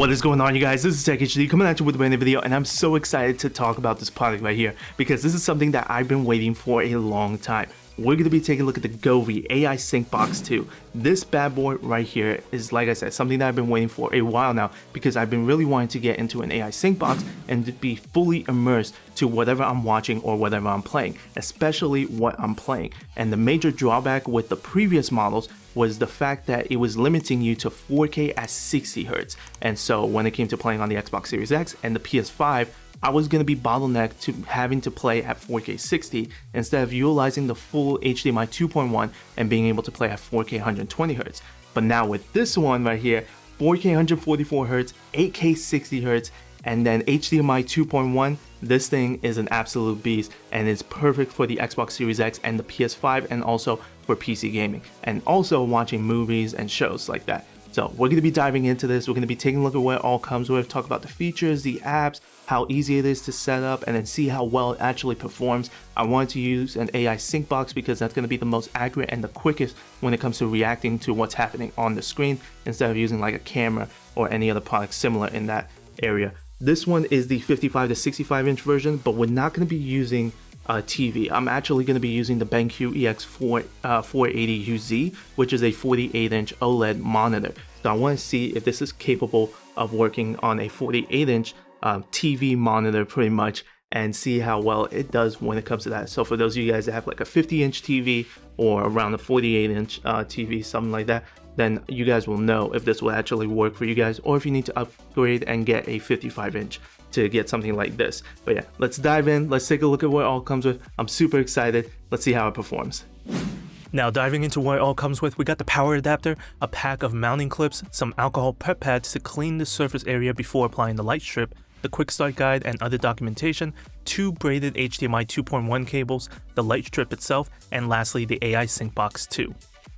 What is going on, you guys? This is Tech HD coming at you with a brand new video, and I'm so excited to talk about this product right here because this is something that I've been waiting for a long time. We're going to be taking a look at the Govee AI Sync Box 2. This bad boy right here is, like I said, something that I've been waiting for a while now because I've been really wanting to get into an AI sync box and to be fully immersed to whatever I'm watching or whatever I'm playing, especially what I'm playing. And the major drawback with the previous models was the fact that it was limiting you to 4K at 60 Hz. And so when it came to playing on the Xbox Series X and the PS5, I was going to be bottlenecked to having to play at 4K 60 instead of utilizing the full HDMI 2.1 and being able to play at 4K 120 Hz. But now with this one right here, 4K 144 Hz, 8K 60 Hz, and then HDMI 2.1, this thing is an absolute beast and it's perfect for the Xbox Series X and the PS5 and also for PC gaming and also watching movies and shows like that. So we're going to be diving into this. We're going to be taking a look at what it all comes with, talk about the features, the apps, how easy it is to set up, and then see how well it actually performs. I wanted to use an AI sync box because that's going to be the most accurate and the quickest when it comes to reacting to what's happening on the screen instead of using like a camera or any other product similar in that area. This one is the 55 to 65 inch version, but we're not going to be using TV. I'm actually going to be using the BenQ EX480UZ, which is a 48 inch OLED monitor. So I want to see if this is capable of working on a 48 inch TV monitor pretty much, and see how well it does when it comes to that. So for those of you guys that have like a 50 inch TV or around a 48 inch TV, something like that, then you guys will know if this will actually work for you guys or if you need to upgrade and get a 55 inch to get something like this. But yeah, let's dive in. Let's take a look at what it all comes with. I'm super excited. Let's see how it performs. Now diving into what it all comes with, we got the power adapter, a pack of mounting clips, some alcohol prep pads to clean the surface area before applying the light strip, the quick start guide and other documentation, 2 braided HDMI 2.1 cables, the light strip itself, and lastly the AI Sync Box 2.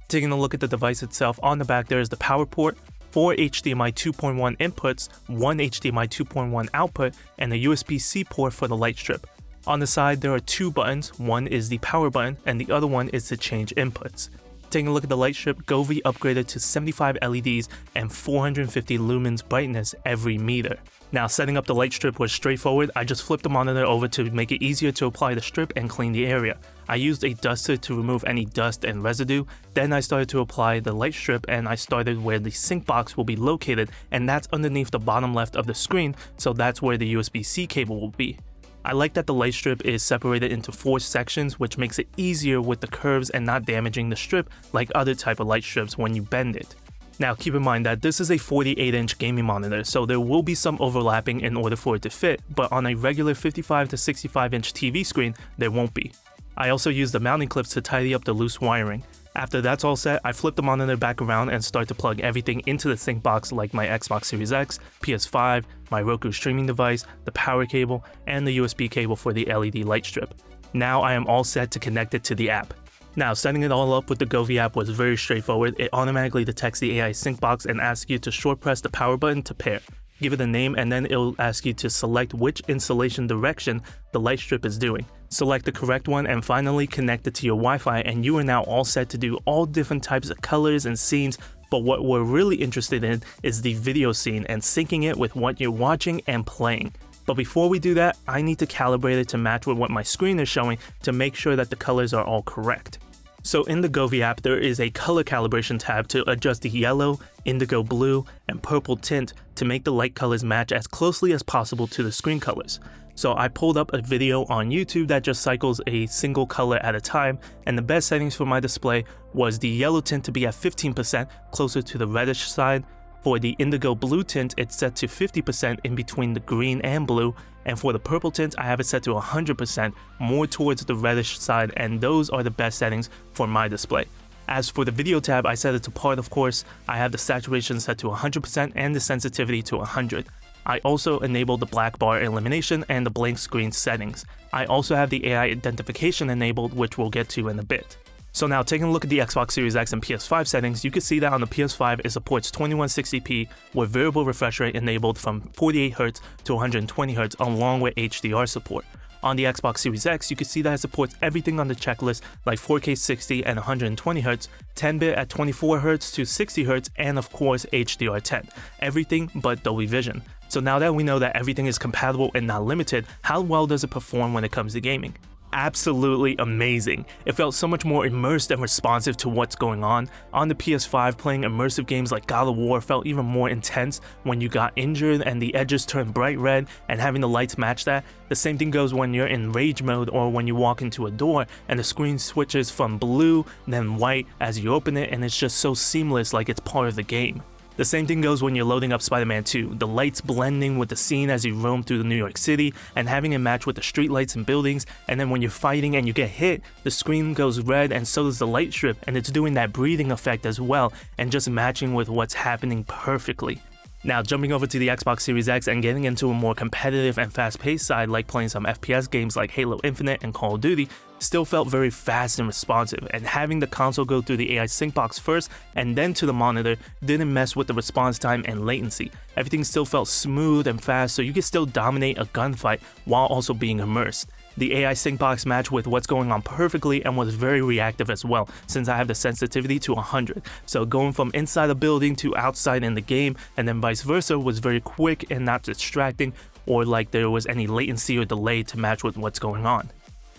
Taking a look at the device itself, on the back there is the power port, 4 HDMI 2.1 inputs, 1 HDMI 2.1 output, and a USB-C port for the light strip. On the side there are 2 buttons, one is the power button and the other one is to change inputs. Taking a look at the light strip, Govee upgraded to 75 LEDs and 450 lumens brightness every meter. Now setting up the light strip was straightforward. I just flipped the monitor over to make it easier to apply the strip and clean the area. I used a duster to remove any dust and residue. Then I started to apply the light strip and I started where the sync box will be located, and that's underneath the bottom left of the screen, so that's where the USB-C cable will be. I like that the light strip is separated into 4 sections, which makes it easier with the curves and not damaging the strip like other type of light strips when you bend it. Now keep in mind that this is a 48 inch gaming monitor, so there will be some overlapping in order for it to fit, but on a regular 55 to 65 inch TV screen, there won't be. I also used the mounting clips to tidy up the loose wiring. After that's all set, I flip the monitor back around and start to plug everything into the sync box like my Xbox Series X, PS5, my Roku streaming device, the power cable, and the USB cable for the LED light strip. Now I am all set to connect it to the app. Now setting it all up with the Govee app was very straightforward. It automatically detects the AI sync box and asks you to short press the power button to pair. Give it a name and then it'll ask you to select which installation direction the light strip is doing. Select the correct one and finally connect it to your Wi-Fi, and you are now all set to do all different types of colors and scenes. But what we're really interested in is the video scene and syncing it with what you're watching and playing. But before we do that, I need to calibrate it to match with what my screen is showing to make sure that the colors are all correct. So in the Govee app, there is a color calibration tab to adjust the yellow, indigo blue, and purple tint to make the light colors match as closely as possible to the screen colors. So I pulled up a video on YouTube that just cycles a single color at a time, and the best settings for my display was the yellow tint to be at 15% closer to the reddish side. For the indigo blue tint, it's set to 50% in between the green and blue, and for the purple tint, I have it set to 100% more towards the reddish side, and those are the best settings for my display. As for the video tab, I set it to part, of course. I have the saturation set to 100% and the sensitivity to 100. I also enabled the black bar elimination and the blank screen settings. I also have the AI identification enabled, which we'll get to in a bit. So now taking a look at the Xbox Series X and PS5 settings, you can see that on the PS5 it supports 2160p with variable refresh rate enabled from 48Hz to 120Hz along with HDR support. On the Xbox Series X, you can see that it supports everything on the checklist like 4K 60 and 120Hz, 10-bit at 24Hz to 60Hz, and of course HDR10. Everything but Dolby Vision. So now that we know that everything is compatible and not limited, how well does it perform when it comes to gaming? Absolutely amazing. It felt so much more immersed and responsive to what's going on. On the PS5, playing immersive games like God of War felt even more intense when you got injured and the edges turned bright red, and having the lights match that. The same thing goes when you're in rage mode or when you walk into a door and the screen switches from blue then white as you open it, and it's just so seamless, like it's part of the game. The same thing goes when you're loading up Spider-Man 2, the lights blending with the scene as you roam through New York City and having it match with the streetlights and buildings, and then when you're fighting and you get hit, the screen goes red and so does the light strip, and it's doing that breathing effect as well and just matching with what's happening perfectly. Now jumping over to the Xbox Series X and getting into a more competitive and fast-paced side like playing some FPS games like Halo Infinite and Call of Duty, still felt very fast and responsive, and having the console go through the AI sync box first and then to the monitor didn't mess with the response time and latency. Everything still felt smooth and fast, so you could still dominate a gunfight while also being immersed. The AI sync box matched with what's going on perfectly and was very reactive as well, since I have the sensitivity to 100. So going from inside a building to outside in the game and then vice versa was very quick and not distracting or like there was any latency or delay to match with what's going on.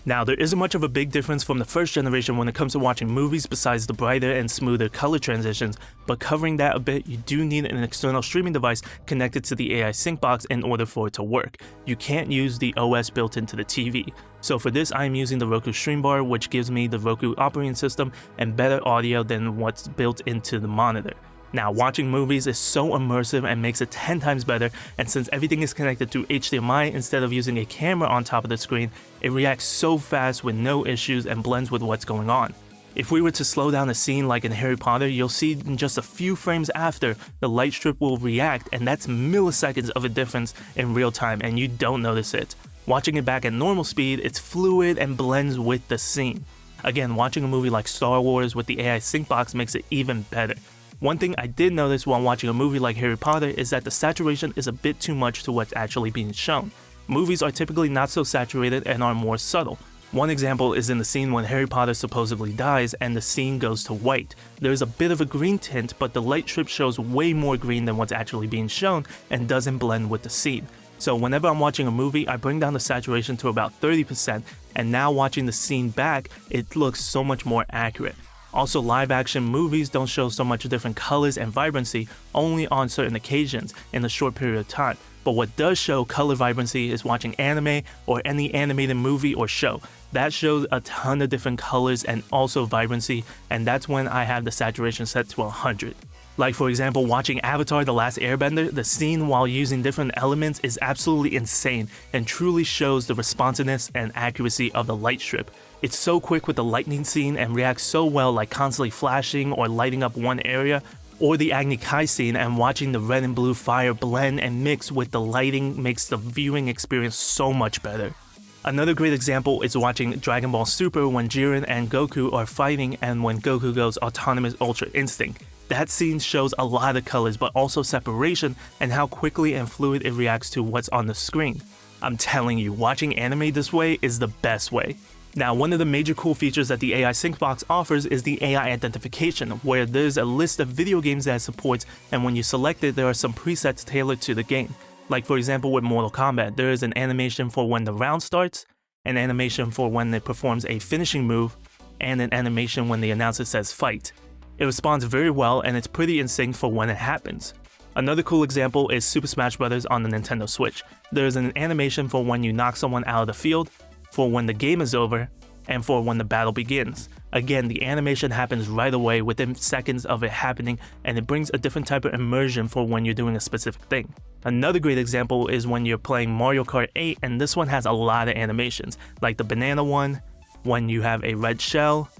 Now, there isn't much of a big difference from the first generation when it comes to watching movies besides the brighter and smoother color transitions, but covering that a bit, you do need an external streaming device connected to the AI sync box in order for it to work. You can't use the OS built into the TV. So for this, I am using the Roku Stream Bar, which gives me the Roku operating system and better audio than what's built into the monitor. Now, watching movies is so immersive and makes it 10 times better, and since everything is connected through HDMI instead of using a camera on top of the screen, it reacts so fast with no issues and blends with what's going on. If we were to slow down a scene like in Harry Potter, you'll see in just a few frames after, the light strip will react, and that's milliseconds of a difference in real time and you don't notice it. Watching it back at normal speed, it's fluid and blends with the scene. Again, watching a movie like Star Wars with the AI sync box makes it even better. One thing I did notice while watching a movie like Harry Potter is that the saturation is a bit too much to what's actually being shown. Movies are typically not so saturated and are more subtle. One example is in the scene when Harry Potter supposedly dies and the scene goes to white. There's a bit of a green tint, but the light strip shows way more green than what's actually being shown and doesn't blend with the scene. So whenever I'm watching a movie, I bring down the saturation to about 30%, and now watching the scene back, it looks so much more accurate. Also, live action movies don't show so much different colors and vibrancy only on certain occasions in a short period of time. But what does show color vibrancy is watching anime or any animated movie or show. That shows a ton of different colors and also vibrancy, and that's when I have the saturation set to 100. Like for example, watching Avatar: The Last Airbender, the scene while using different elements is absolutely insane and truly shows the responsiveness and accuracy of the light strip. It's so quick with the lightning scene and reacts so well, like constantly flashing or lighting up one area, or the Agni Kai scene and watching the red and blue fire blend and mix with the lighting makes the viewing experience so much better. Another great example is watching Dragon Ball Super when Jiren and Goku are fighting and when Goku goes Autonomous Ultra Instinct. That scene shows a lot of colors but also separation and how quickly and fluid it reacts to what's on the screen. I'm telling you, watching anime this way is the best way. Now, one of the major cool features that the AI sync box offers is the AI identification, where there's a list of video games that it supports, and when you select it, there are some presets tailored to the game. Like for example with Mortal Kombat, there is an animation for when the round starts, an animation for when it performs a finishing move, and an animation when the announcer says fight. It responds very well and it's pretty in sync for when it happens. Another cool example is Super Smash Bros. On the Nintendo Switch. There is an animation for when you knock someone out of the field, for when the game is over, and for when the battle begins. Again, the animation happens right away within seconds of it happening, and it brings a different type of immersion for when you're doing a specific thing. Another great example is when you're playing Mario Kart 8, and this one has a lot of animations, like the banana one, when you have a red shell,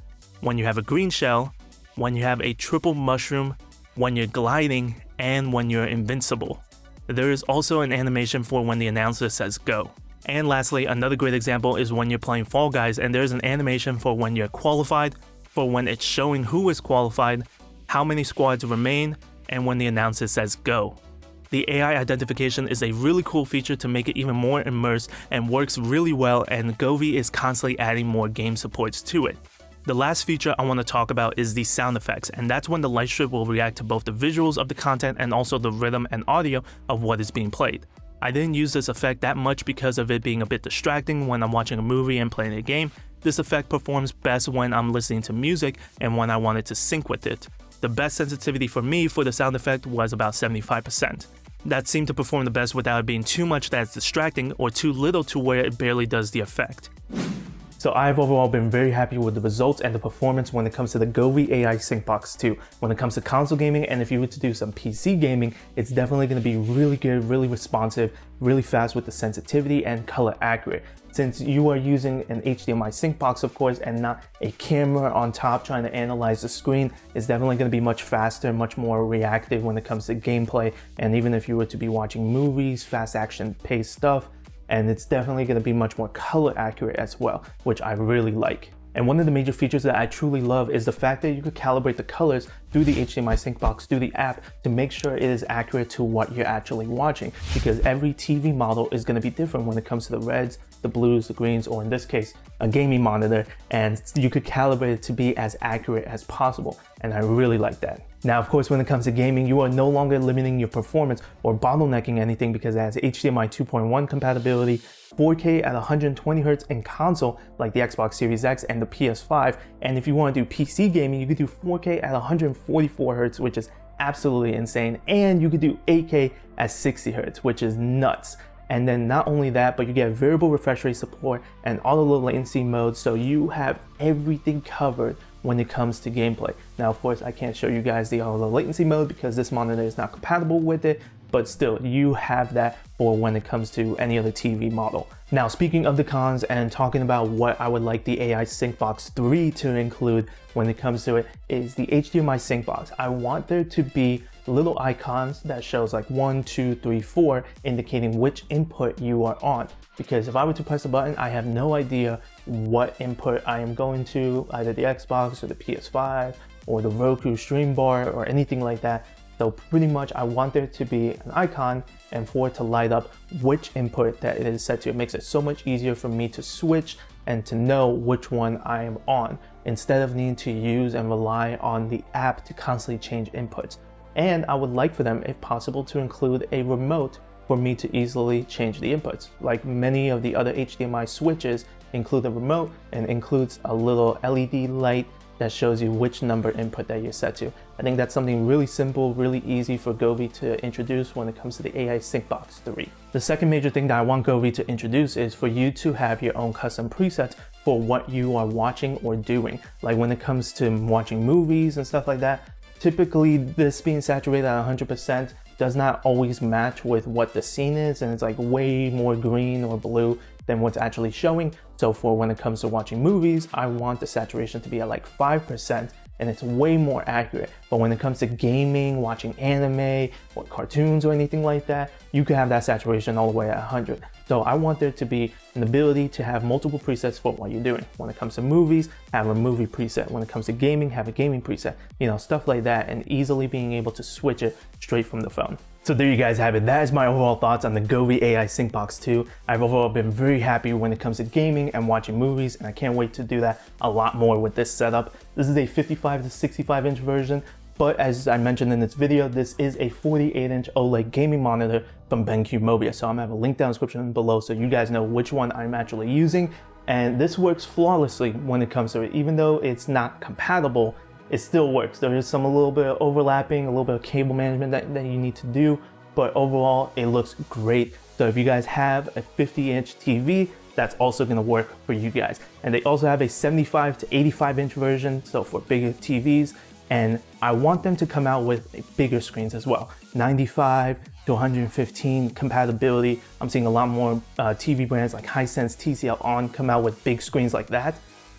when you have a green shell, when you have a triple mushroom, when you're gliding, and when you're invincible. There is also an animation for when the announcer says go. And lastly, another great example is when you're playing Fall Guys and there's an animation for when you're qualified, for when it's showing who is qualified, how many squads remain, and when the announcer says go. The AI identification is a really cool feature to make it even more immersed and works really well, and Govee is constantly adding more game supports to it. The last feature I want to talk about is the sound effects, and that's when the light strip will react to both the visuals of the content and also the rhythm and audio of what is being played. I didn't use this effect that much because of it being a bit distracting when I'm watching a movie and playing a game. This effect performs best when I'm listening to music and when I want it to sync with it. The best sensitivity for me for the sound effect was about 75%. That seemed to perform the best without it being too much that's distracting or too little to where it barely does the effect. So I've overall been very happy with the results and the performance when it comes to the Govee AI Syncbox 2. When it comes to console gaming, and if you were to do some PC gaming, it's definitely going to be really good, really responsive, really fast with the sensitivity and color accurate. Since you are using an HDMI sync box, of course, and not a camera on top trying to analyze the screen, it's definitely going to be much faster, much more reactive when it comes to gameplay. And even if you were to be watching movies, fast action paced stuff, and it's definitely going to be much more color accurate as well, which I really like. And one of the major features that I truly love is the fact that you could calibrate the colors through the HDMI sync box, through the app, to make sure it is accurate to what you're actually watching, because every TV model is going to be different when it comes to the reds, the blues, the greens, or in this case, a gaming monitor, and you could calibrate it to be as accurate as possible, and I really like that. Now, of course, when it comes to gaming, you are no longer limiting your performance or bottlenecking anything because it has HDMI 2.1 compatibility, 4K at 120Hz in console like the Xbox Series X and the PS5, and if you want to do PC gaming, you could do 4K at 144Hz, which is absolutely insane, and you could do 8K at 60Hz, which is nuts. And then not only that, but you get variable refresh rate support and auto low latency mode, so you have everything covered when it comes to gameplay. Now, of course, I can't show you guys the auto low latency mode because this monitor is not compatible with it, but still, you have that for when it comes to any other TV model. Now, speaking of the cons and talking about what I would like the AI Syncbox 3 to include when it comes to it, is the HDMI Syncbox. I want there to be little icons that shows like 1, 2, 3, 4, indicating which input you are on. Because if I were to press a button, I have no idea what input I am going to, either the Xbox or the PS5 or the Roku stream bar or anything like that. So pretty much I want there to be an icon and for it to light up which input that it is set to. It makes it so much easier for me to switch and to know which one I am on, instead of needing to use and rely on the app to constantly change inputs. And I would like for them, if possible, to include a remote for me to easily change the inputs. Like many of the other HDMI switches include a remote and includes a little LED light that shows you which number input that you're set to. I think that's something really simple, really easy for Govee to introduce when it comes to the AI Syncbox 3. The second major thing that I want Govee to introduce is for you to have your own custom presets for what you are watching or doing. Like when it comes to watching movies and stuff like that, typically this being saturated at 100% does not always match with what the scene is, and it's like way more green or blue than what's actually showing. So for when it comes to watching movies, I want the saturation to be at like 5%, and it's way more accurate. But when it comes to gaming, watching anime or cartoons or anything like that, you can have that saturation all the way at 100. So I want there to be an ability to have multiple presets for what you're doing. When it comes to movies, have a movie preset. When it comes to gaming, have a gaming preset. You know, stuff like that, and easily being able to switch it straight from the phone. So there you guys have it. That is my overall thoughts on the Govee AI Syncbox 2. I've overall been very happy when it comes to gaming and watching movies, and I can't wait to do that a lot more with this setup. This is a 55 to 65 inch version, but as I mentioned in this video, this is a 48-inch OLED gaming monitor from BenQ Mobius. So I'm gonna have a link down in the description below so you guys know which one I'm actually using. And this works flawlessly when it comes to it. Even though it's not compatible, it still works. There is some a little bit of overlapping, a little bit of cable management that you need to do, but overall it looks great. So if you guys have a 50-inch TV, that's also gonna work for you guys. And they also have a 75 to 85-inch version, so for bigger TVs. And I want them to come out with bigger screens as well. 95 to 115 compatibility. I'm seeing a lot more TV brands like Hisense, TCL ON come out with big screens like that.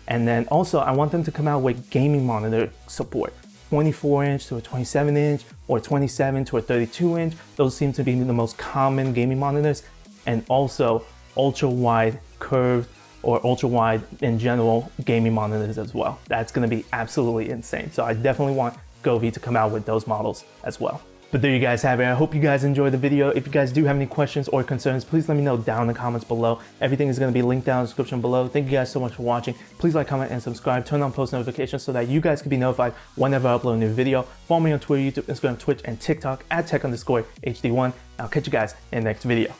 And then also I want them to come out with gaming monitor support. 24-inch to a 27-inch or 27 to a 32-inch. Those seem to be the most common gaming monitors. And also ultra-wide curved or ultra-wide in general gaming monitors as well. That's gonna be absolutely insane. So I definitely want Govee to come out with those models as well. But there you guys have it. I hope you guys enjoyed the video. If you guys do have any questions or concerns, please let me know down in the comments below. Everything is going to be linked down in the description below. Thank you guys so much for watching. Please like, comment, and subscribe. Turn on post notifications so that you guys can be notified whenever I upload a new video. Follow me on Twitter, YouTube, Instagram, Twitch, and TikTok at tech_HD1. I'll catch you guys in the next video.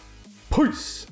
Peace!